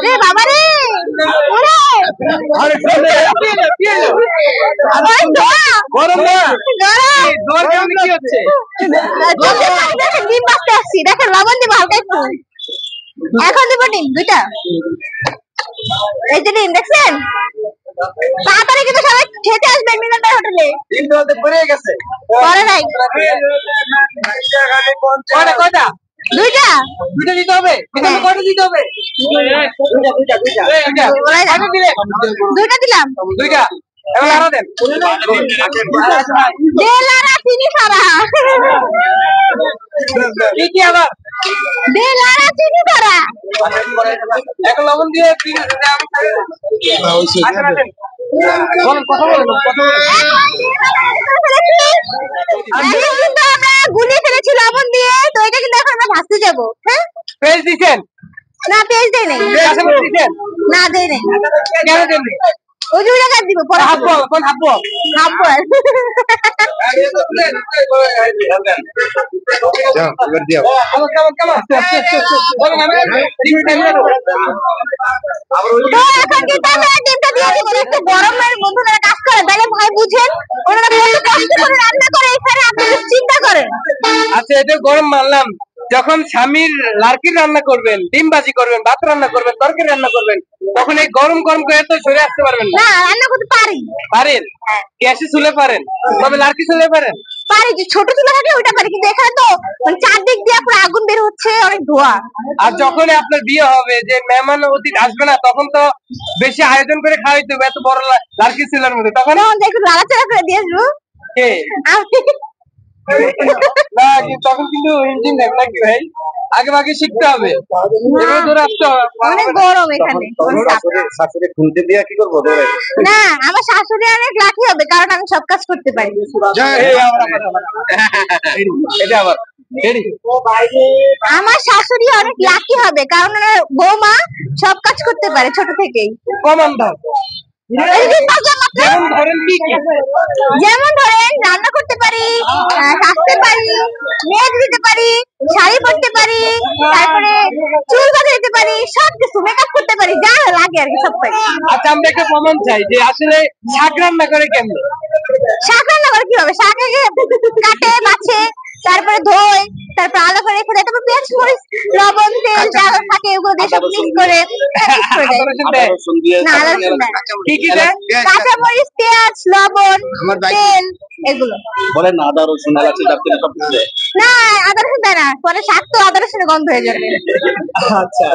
রে বাবা রে, গরম না গরম কি হচ্ছে? ডিম বাঁচতে আসছি, দেখেন লবণ দিব হালকা একটু। এখন দিব ডিম দুইটা, এই যে ডিম দেখছেন। তাড়াতাড়ি কিন্তু সবাই খেতে আসবেন মিলনদার হোটেলে। ডিম তো পড়ে গেছে, পড়ে নাই। কয়টা? দুইটা দিতে হবে। কয়টা দিতে হবে? দুইটা দিলাম। দুইটা এবার আরো দেন। বেলারা চিনি সারা কি আবার বেলারা চিনি সারা এখন লবণ দিয়ে কথা বলেন। আমরা গুলিয়ে ফেলেছি লবণ দিয়ে, তো এটা কিন্তু এখন আমরা ভাজতে যাবো। হ্যাঁ, পেঁয়াজ দিচ্ছেন না? পেঁয়াজ দেয় নাই। না দেয় নাই। কেন দেন? ওই দুই টাকা দিব পরে হাববো। কোন হাববো? হাববো এবার দিও। কেমন তো এখন কিন্তু আমরা ডিমটা দিয়ে দিব। একটু গরমের বন্ধুরা কাজ করে তাহলে ভাই বুঝেন, ওনারা কত কষ্ট করে রান্না করে এখানে, আপনি চিন্তা করেন। আচ্ছা, এটা গরম মানলাম, যখন স্বামীর লার্কির রান্না করবেন, ডিম ভাজি করবেন, ভাত রান্না করবেন, তরকারি রান্না করবেন, তখন এই গরম করে তো সরে আসতে পারবেন না। রান্না করতে পারি। পারেন? গ্যাসে চুলে পারেন, তবে লার্কি চুলে পারেন? পারি, যে ছোট চুলা থাকে ওইটা পারি, কিন্তু এখানে তো চারদিক দিয়ে পুরো আগুন বের হচ্ছে, অনেক ধোঁয়া। আর যখন আপনার বিয়ে হবে, যে মেহমান অতিথি আসবে না, তখন তো বেশি আয়োজন করে খাওয়াইতে হবে, এত বড় লার্কি চুলার মধ্যে। তখন একটু নাড়াচাড়া করে দিয়ে আসবো। কে? না, তখন কিন্তু ইঞ্জিন দেখ নাকি ভাই, আগে শিখতে হবে, এবার ধরে আসতে হবে। অনেক গরম এখানে। শাশুড়ি খুলতে দিয়ে কি করবো? না, আমার শাশুড়ি অনেক লাকি হবে, কারণ আমি সব কাজ করতে পারি। এটা আবার আমার শাশুড়ি অনেক লাকি হবে, কারণ বৌমা সব কাজ করতে পারে ছোট থেকেই। কমান্ডার যেমন ধরেন রান্না করতে পারি, কাচতে পারি, মেহেদি দিতে পারি, শাড়ি পরতে পারি, তারপরে চুল বাঁধা দিতে পারি, সবকিছু মেকআপ করতে পারি, যা লাগে আর কি সব পারি। আচ্ছা, আমরা একটা প্রমাণ চাই যে আসলে শাক রান্না করে কেমন? শাক রান্না করে কিভাবে? শাক আগে কাটে, বাছে, তারপরে ধোয়, তারপর আলাদা করে রেখে দেয়, তারপর পেঁয়াজ, মরিচ, লবণ, তেল যা থাকে ওগুলো দিয়ে সব মিক্স করে কাঁচা মরিচ, পেঁয়াজ, লবণ, তেল এগুলো বলেন না। আদা রসুন না, আদা রসুন দেয় না, পরে শাক তো আদা রসুনের গন্ধ হয়ে যাবে। আচ্ছা।